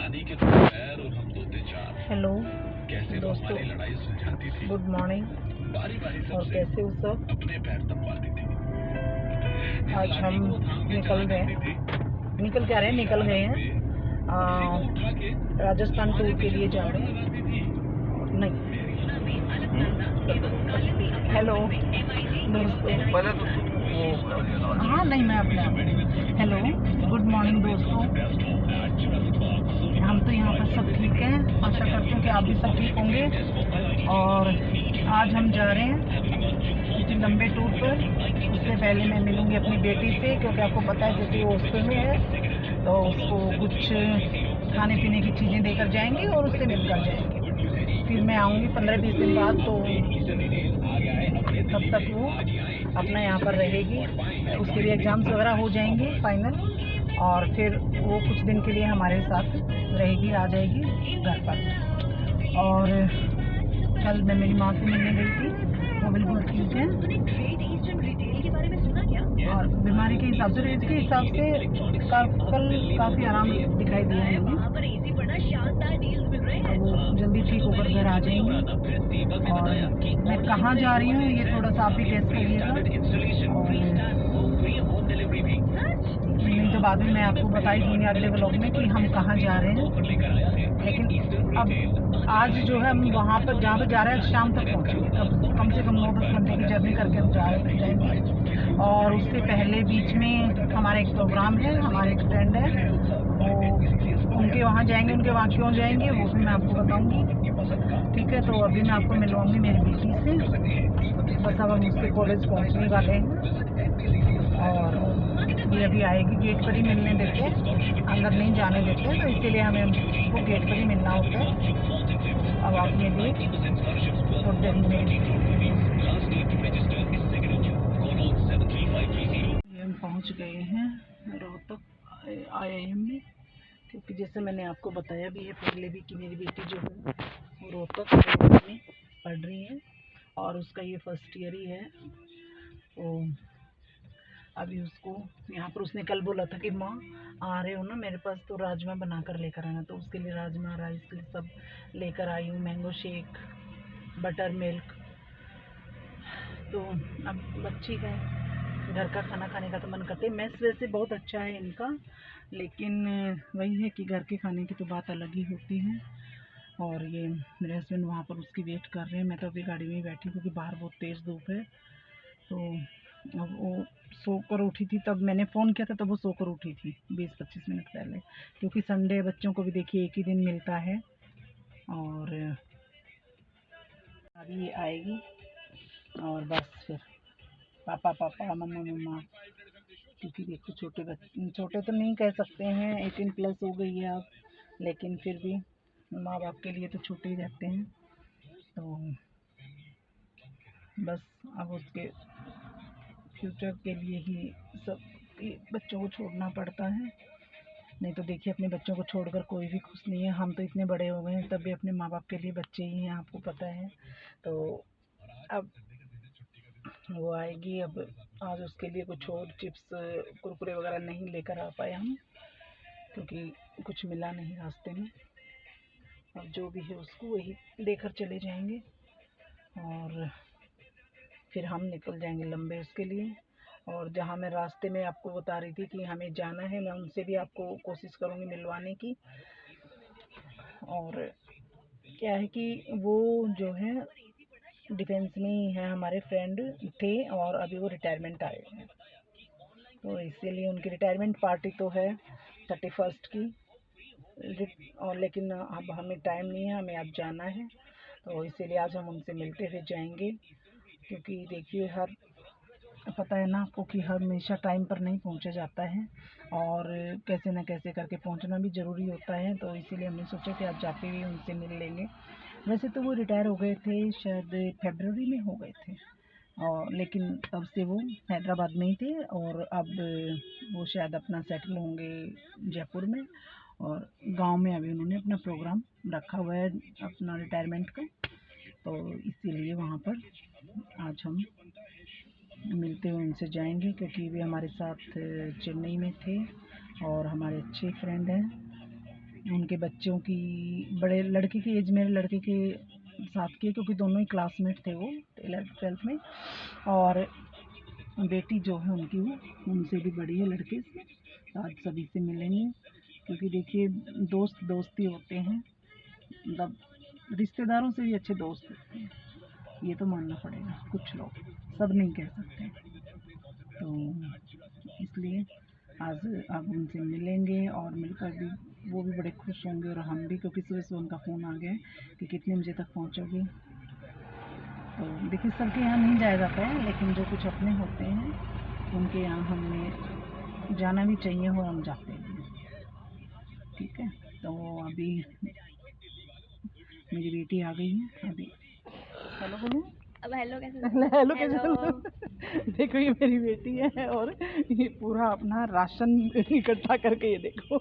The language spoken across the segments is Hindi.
हेलो दोस्तों, गुड मॉर्निंग। और कैसे हो सब? आज हम निकल गए हैं राजस्थान टूर के लिए जा रहे हैं। नहीं, हेलो दोस्तों, हाँ नहीं, मैं अपने हेलो गुड मॉर्निंग दोस्तों। हम तो यहाँ पर सब ठीक हैं, आशा करते हैं कि आप भी सब ठीक होंगे। और आज हम जा रहे हैं किसी लंबे टूर पर। उससे पहले मैं मिलूंगी अपनी बेटी से, क्योंकि आपको पता है जैसे वो हॉस्टल में है तो उसको कुछ खाने पीने की चीज़ें देकर जाएंगे और उससे मिलकर जाएंगे। फिर मैं आऊँगी 15-20 दिन बाद, तो तब तक वो अपना यहाँ पर रहेगी। उसके भी एग्ज़ाम्स वगैरह हो जाएंगे फाइनल, और फिर वो कुछ दिन के लिए हमारे साथ रहेगी, आ जाएगी घर पर। और कल मैं मेरी माँ से मिलने गई थी, वो बिल्कुल ठीक है। और बीमारी के हिसाब से, रेट के हिसाब से कल काफ़ी आराम दिखाई दिया है हमें। वो जल्दी ठीक होकर घर आ जाएंगी। और मैं कहाँ जा रही हूँ ये थोड़ा सा आप भी गेस करिएगा, नहीं तो बाद में मैं आपको बता ही दूँगी अगले व्लॉग में कि हम कहाँ जा रहे हैं। लेकिन अब आज जो है हम वहाँ पर जहाँ पर जा रहे हैं शाम तक पहुँचेंगे। कम से कम 9-10 घंटे की जर्नी करके हम जाएंगे। और उससे पहले बीच में हमारा एक प्रोग्राम है, हमारे एक फ्रेंड है, वो उनके वहाँ जाएंगे। उनके वहाँ क्यों जाएंगे वो भी मैं आपको बताऊँगी, ठीक है। तो अभी मैं आपको मिलवाऊँगी मेरी बेटी से। बस अब हम उसके कॉलेज पहुँचने वाले हैं, और ये अभी आएगी। गेट पर ही मिलने देते हैं, अंदर नहीं जाने देते हैं, तो इसीलिए हमें उसको गेट पर ही मिलना होता है। अब आप मिलिए थोड़ी देर में मेरी बेटी से। हम पहुँच गए हैं रोहतक IIM में, क्योंकि जैसे मैंने आपको बताया भी है पहले भी कि मेरी बेटी जो है वो रोहतक में पढ़ रही है, और उसका ये फर्स्ट ईयर ही है। तो अभी उसको यहाँ पर उसने कल बोला था कि माँ आ रहे हो ना मेरे पास, तो राजमा बना कर लेकर आना। तो उसके लिए राजमा राइस के लिए सब लेकर आई हूँ, मैंगो शेक, बटर मिल्क। तो अब बच्ची का घर का खाना खाने का तो मन करते हैं। मेस वैसे बहुत अच्छा है इनका, लेकिन वही है कि घर के खाने की तो बात अलग ही होती है। और ये मेरे हस्बैंड वहाँ पर उसकी वेट कर रहे हैं। मैं तो अभी गाड़ी में ही बैठी हूँ, क्योंकि बाहर बहुत तेज़ धूप है। तो अब वो सोकर उठी थी, तब मैंने फ़ोन किया था, तब वो सोकर उठी थी 20-25 मिनट पहले, क्योंकि संडे बच्चों को भी देखिए एक ही दिन मिलता है। और अभी ये आएगी और बस फिर पापा पापा, मम्मा मम्मा। क्योंकि देखो छोटे तो नहीं कह सकते हैं, 18+ हो गई है अब, लेकिन फिर भी माँ बाप के लिए तो छोटे ही रहते हैं। तो बस अब उसके फ्यूचर के लिए ही सब बच्चों को छोड़ना पड़ता है। नहीं तो देखिए अपने बच्चों को छोड़कर कोई भी खुश नहीं है। हम तो इतने बड़े हो गए हैं, तब भी अपने माँ बाप के लिए बच्चे ही हैं, आपको पता है। तो अब वो आएगी। अब आज उसके लिए कुछ और चिप्स कुरकुरे वगैरह नहीं लेकर आ पाए हम, क्योंकि कुछ मिला नहीं रास्ते में। अब जो भी है उसको वही लेकर चले जाएंगे, और फिर हम निकल जाएंगे लंबे उसके लिए। और जहाँ मैं रास्ते में आपको बता रही थी कि हमें जाना है, मैं उनसे भी आपको कोशिश करूँगी मिलवाने की। और क्या है कि वो जो है डिफेंस में ही है, हमारे फ्रेंड थे और अभी वो रिटायरमेंट आए हैं। तो इसीलिए उनकी रिटायरमेंट पार्टी तो है 31 की, और लेकिन अब हमें टाइम नहीं है, हमें अब जाना है। तो इसीलिए आज हम उनसे मिलते हुए जाएंगे, क्योंकि देखिए पता है ना आपको कि हमेशा टाइम पर नहीं पहुंचा जाता है, और कैसे न कैसे करके पहुंचना भी ज़रूरी होता है। तो इसीलिए हमने सोचा कि आज जाते हुए उनसे मिल लेंगे। वैसे तो वो रिटायर हो गए थे, शायद फरवरी में हो गए थे, और लेकिन तब से वो हैदराबाद में ही थे, और अब वो शायद अपना सेटल होंगे जयपुर में। और गांव में अभी उन्होंने अपना प्रोग्राम रखा हुआ है अपना रिटायरमेंट का। तो इसीलिए वहाँ पर आज हम मिलते हुए उनसे जाएंगे, क्योंकि वे हमारे साथ चेन्नई में थे और हमारे अच्छे फ्रेंड हैं। उनके बच्चों की, बड़े लड़के की एज मेरे लड़के के साथ की है, क्योंकि दोनों ही क्लासमेट थे वो 11th-12th में। और बेटी जो है उनकी वो उनसे भी बड़ी है लड़के से। आज सभी से मिलेंगे, क्योंकि देखिए दोस्त दोस्त ही होते हैं, मतलब रिश्तेदारों से भी अच्छे दोस्त होते हैं, ये तो मानना पड़ेगा। कुछ लोग, सब नहीं कह सकते। तो इसलिए आज अब उनसे मिलेंगे और मिलकर भी वो भी बड़े खुश होंगे और हम भी, क्योंकि सुबह से उनका फ़ोन आ गया है कि कितने बजे तक पहुंचोगे। तो देखिए सबके यहाँ नहीं जाया जाता है, लेकिन जो कुछ अपने होते हैं उनके यहाँ हमें जाना भी चाहिए और हम जाते हैं। ठीक है, तो अभी मेरी बेटी आ गई है। अभी हेलो बोलो। अब हेलो कैसे हेलो कैसे देखो ये मेरी बेटी है और ये पूरा अपना राशन इकट्ठा करके, ये देखो।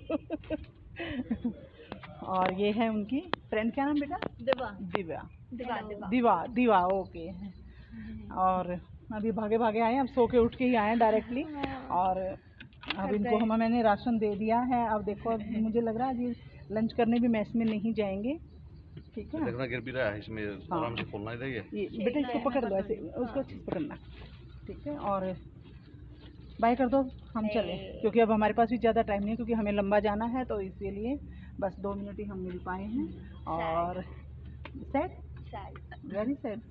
और ये है उनकी फ्रेंड, क्या नाम बेटा? दिवा। दिव्या। दिवा दिवा दिवा दिवा ओके। और अभी भागे भागे आए, अब सो के उठ के ही आए डायरेक्टली। और अब इनको मैंने राशन दे दिया है। अब देखो, अब मुझे लग रहा है जी लंच करने भी मैस में नहीं जाएंगे। ठीक है, देखना गिर भी रहा है इसमें। हाँ। आराम से खोलना ही चाहिए। ये बेटा इसको पकड़ लो ऐसे, उसको अच्छे से पकड़ना। ठीक है, और बाय कर दो, हम चले, क्योंकि अब हमारे पास भी ज़्यादा टाइम नहीं है, क्योंकि हमें लंबा जाना है, तो इसीलिए बस 2 मिनट ही हम मिल पाए हैं। और सैड, वेरी सैड।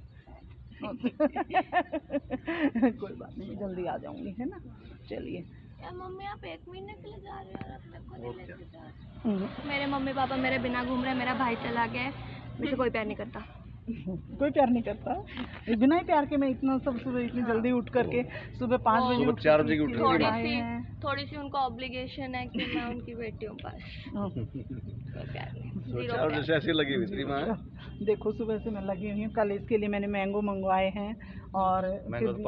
कोई बात नहीं, मैं जल्दी आ जाऊंगी, है ना। चलिए यार मम्मी आप 1 महीने के लिए जा रहे हो और अब तक को नहीं लेके जा रहे। मेरे मम्मी पापा मेरे बिना घूम रहे, मेरा भाई चला गया है, मुझे कोई प्यार नहीं करता। कोई प्यार नहीं करता, बिना ही प्यार के मैं इतना सब सुबह इतनी जल्दी उठ करके सुबह 5 बजे सुबह 4 बजे की उठ थोड़ी सी उनको ऑब्लिगेशन है कि मैं उनकी बेटी हूँ बस। कोई प्यार नहीं, 4 बजे से ऐसी लगी हुई थी माँ। देखो सुबह से मैं लगी हुई हूँ। कल इसके लिए मैंने मैंगो मंगवाए हैं, और मैंगो तो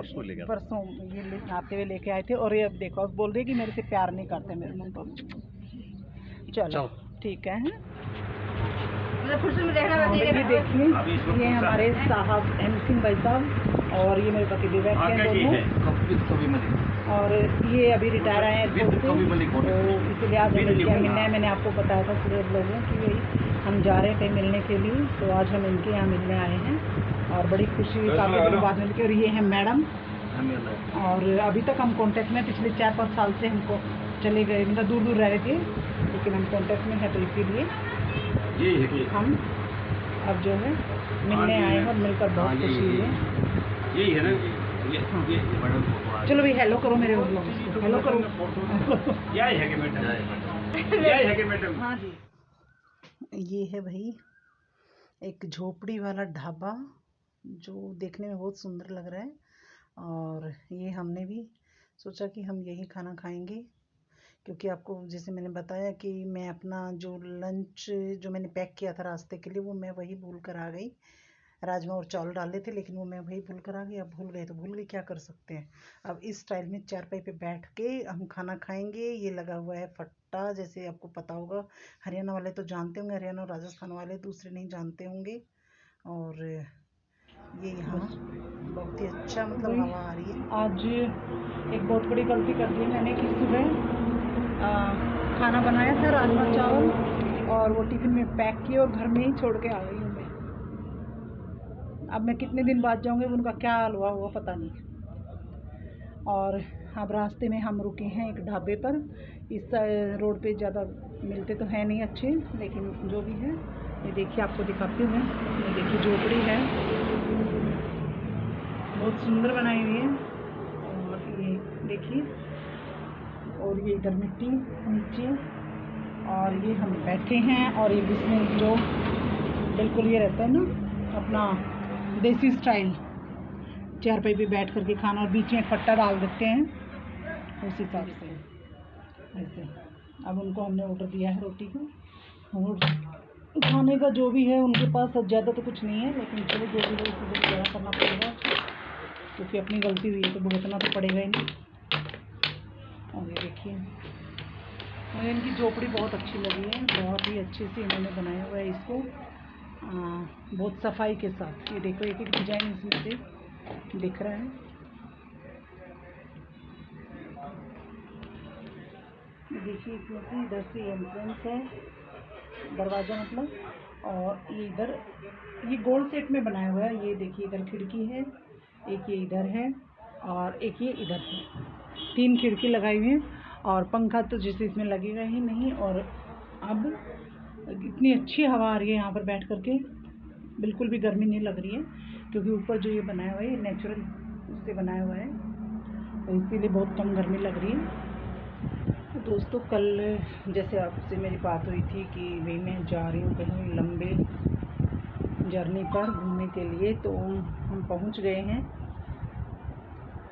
परसों ये आते हुए लेके आए थे। और ये अब देखो, अब बोल रही है कि मेरे से प्यार नहीं करते मेरे मम्मी पापा। चलो ठीक है। ये देखिए, ये हमारे साहब एम सिंह भाई साहब, और ये मेरे पति विवेक हैं दोनों। और ये अभी रिटायर आए हैं एयरपोर्ट से, तो इसीलिए आज हमें क्या मिलना है। मैंने आपको बताया था सुबह लोगों कि यही हम जा रहे थे मिलने के लिए, तो आज हम इनके यहाँ मिलने आए हैं और बड़ी खुशी हुई काफ़ी दिन बाद मिलकर। और ये है मैडम, और अभी तक हम कांटेक्ट में, पिछले 4-5 साल से हमको चले गए, मतलब दूर दूर रह रहे थे, लेकिन हम कांटेक्ट में हैं, तो इसीलिए हम अब जो है मिलने आए हैं और मिलकर बहुत खुशी हुई है। यही है ना। चलो भाई हेलो करो मेरे लोग, हेलो करो। यही है कि मैडम। हाँ जी, ये है भाई एक झोपड़ी वाला ढाबा, जो देखने में बहुत सुंदर लग रहा है। और ये हमने भी सोचा कि हम यही खाना खाएंगे, क्योंकि आपको जैसे मैंने बताया कि मैं अपना जो लंच जो मैंने पैक किया था रास्ते के लिए, वो मैं वही भूल कर आ गई। राजमा और चावल डाले थे, लेकिन वो मैं वही भूल कर आ गई। अब भूल गए तो भूल गए, क्या कर सकते हैं। अब इस स्टाइल में चारपाई पे बैठ के हम खाना खाएंगे। ये लगा हुआ है फट्टा, जैसे आपको पता होगा, हरियाणा वाले तो जानते होंगे, हरियाणा और राजस्थान वाले, दूसरे नहीं जानते होंगे। और ये यहाँ बहुत ही अच्छा, मतलब हवा आ रही है। आज एक बहुत बड़ी गलती कर दी मैंने कि सुबह खाना बनाया था राजमा चावल, और वो टिफ़िन में पैक किए और घर में ही छोड़ के आ गई हूँ मैं। अब मैं कितने दिन बाद जाऊँगी, उनका क्या हाल हुआ वो पता नहीं। और अब रास्ते में हम रुके हैं एक ढाबे पर। इस रोड पे ज़्यादा मिलते तो हैं नहीं अच्छे, लेकिन जो भी है, ये देखिए आपको दिखाती हूँ मैं। ये देखिए झोपड़ी है, बहुत सुंदर बनाई हुई है। और ये देखिए, और ये इधर मिट्टी नीचे, और ये हम बैठे हैं। और ये जिसमें जो बिल्कुल ये रहता है ना अपना देसी स्टाइल, चारपाई पे बैठ करके खाना, और बीच में फट्टा डाल देते हैं उस हिसाब से ऐसे। अब उनको हमने ऑर्डर दिया है रोटी का, और खाने का जो भी है उनके पास ज़्यादा तो कुछ नहीं है, लेकिन चलो जो भी है उसको गुजारा करना पड़ेगा, क्योंकि अपनी गलती हुई है तो भुगतना तो पड़ेगा ही नहीं। और ये देखिए, मुझे इनकी झोपड़ी बहुत अच्छी लगी है, बहुत ही अच्छे से इन्होंने बनाया हुआ है इसको, बहुत सफाई के साथ। ये देखो एक एक डिजाइन इसमें से दिख रहा है। देखिए इसमें से इधर से एंट्रेंस है, दरवाज़ा मतलब। और ये इधर ये गोल सेट में बनाया हुआ है। ये देखिए इधर खिड़की है, एक ये इधर है और एक ये इधर है। 3 खिड़की लगाई हुई हैं और पंखा तो जैसे इसमें लगेगा ही नहीं। और अब इतनी अच्छी हवा आ रही है यहाँ पर बैठ करके, बिल्कुल भी गर्मी नहीं लग रही है क्योंकि ऊपर जो ये बनाया हुआ है ये नेचुरल उससे बनाया हुआ है, तो इसीलिए बहुत कम गर्मी लग रही है। तो दोस्तों कल जैसे आपसे मेरी बात हुई थी कि भाई मैं जा रही हूँ कहीं लंबे जर्नी पर घूमने के लिए, तो हम पहुँच गए हैं।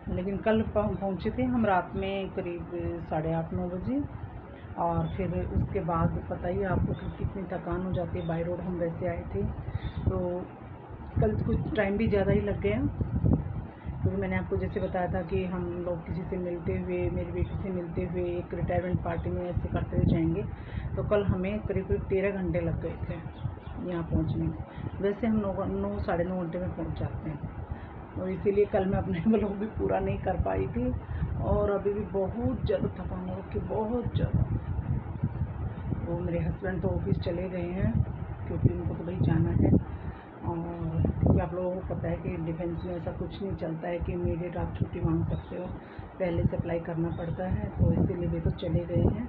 लेकिन कल पहुँचे थे हम रात में करीब 8:30-9 बजे। और फिर उसके बाद पता ही आपको कि कितनी थकान हो जाती है। बाई रोड हम वैसे आए थे, तो कल कुछ टाइम भी ज़्यादा ही लग गया क्योंकि मैंने आपको जैसे बताया था कि हम लोग किसी से मिलते हुए, मेरी बेटी से मिलते हुए एक रिटायरमेंट पार्टी में ऐसे करते हुए जाएंगे। तो कल हमें करीब 13 घंटे लग गए थे यहाँ पहुँचने में। वैसे हम 9 साढ़े 9 घंटे में पहुँच जाते हैं, और इसीलिए कल मैं अपने व्लॉग भी पूरा नहीं कर पाई थी। और अभी भी बहुत ज़्यादा थकान हो रखी, बहुत ज़्यादा। वो मेरे हस्बैंड तो ऑफिस चले गए हैं क्योंकि उनको तो भाई जाना है। और क्योंकि आप लोगों को पता है कि डिफेंस में ऐसा कुछ नहीं चलता है कि इमीडिएट आप छुट्टी मांग सकते हो, पहले से अप्लाई करना पड़ता है। तो इसीलिए वे तो चले गए हैं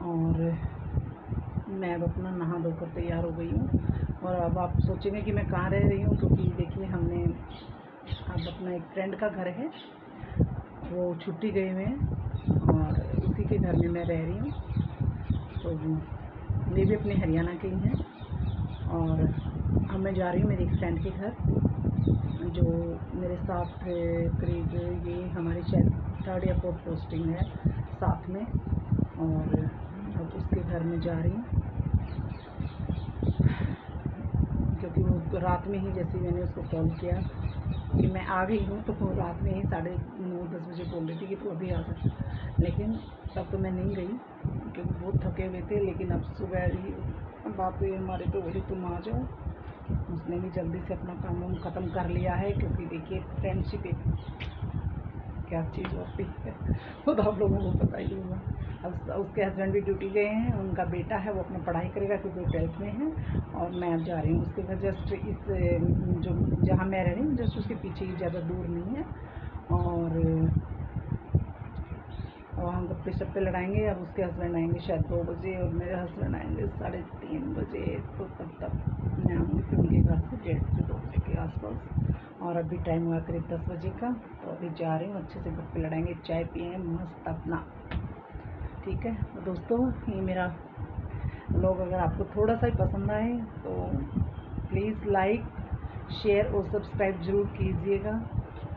और मैं अब अपना नहा धोकर तैयार हो गई हूँ। और अब आप सोचेंगे कि मैं कहाँ रह रही हूँ, क्योंकि देखिए हमने अब अपना एक फ्रेंड का घर है, वो छुट्टी गए हुए हैं और उसी के घर में मैं रह रही हूँ। तो वे भी अपने हरियाणा के ही हैं। और अब मैं जा रही हूँ मेरी एक फ्रेंड के घर, जो मेरे साथ करीब ये हमारी शायद 3rd या 4th पोस्टिंग है साथ में। और अब उसके घर में जा रही हूँ क्योंकि वो रात में ही, जैसे मैंने उसको कॉल किया कि मैं आ गई हूँ, तो वो रात में ही 9:30-10 बजे बोल रही थी कि तू अभी आ जा। लेकिन तब तो मैं नहीं गई क्योंकि बहुत थके हुए थे। लेकिन अब सुबह ही बाप रे हमारे तो बोली तुम आ जाओ। उसने भी जल्दी से अपना काम वाम ख़त्म कर लिया है क्योंकि देखिए फ्रेंडशिप एक क्या चीज़ होती है वो तो आप लोगों को पता ही होगा। अब उसके हस्बैंड भी ड्यूटी गए हैं, उनका बेटा है वो अपना पढ़ाई करेगा क्योंकि वो 12th में है। और मैं अब जा रही हूँ उसके घर, जस्ट इस जो जहाँ मैं रह रही हूँ जस्ट उसके पीछे ही, ज़्यादा दूर नहीं है। और हम गप्पे शप्पे लड़ाएंगे। अब उसके हस्बैंड आएंगे शायद 2 बजे और मेरे हस्बैंड आएंगे 3:30 बजे। तो तब तक मैं आऊँगी फिर उनके घर से 1:30 से 2 बजे के आसपास। और अभी टाइम हुआ करीब 10 बजे का, तो अभी जा रही हूँ, अच्छे से गप्पे लड़ाएंगे, चाय पिएँ मस्त अपना। ठीक है तो दोस्तों, ये मेरा व्लॉग अगर आपको थोड़ा सा ही पसंद आए तो प्लीज़ लाइक, शेयर और सब्सक्राइब ज़रूर कीजिएगा।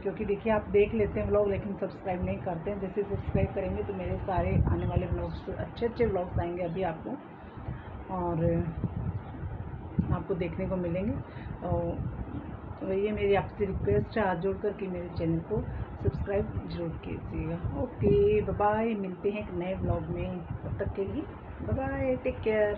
क्योंकि देखिए आप देख लेते हैं व्लॉग लेकिन सब्सक्राइब नहीं करते हैं। जैसे सब्सक्राइब करेंगे तो मेरे सारे आने वाले व्लॉग्स, अच्छे व्लॉग्स आएंगे अभी आपको, और आपको देखने को मिलेंगे। तो ये मेरी आपसे रिक्वेस्ट है हाथ जोड़कर कि मेरे चैनल को सब्सक्राइब जरूर कीजिएगा। ओके बाय बाय, मिलते हैं एक नए व्लॉग में, तब तक के लिए बाय बाय, टेक केयर।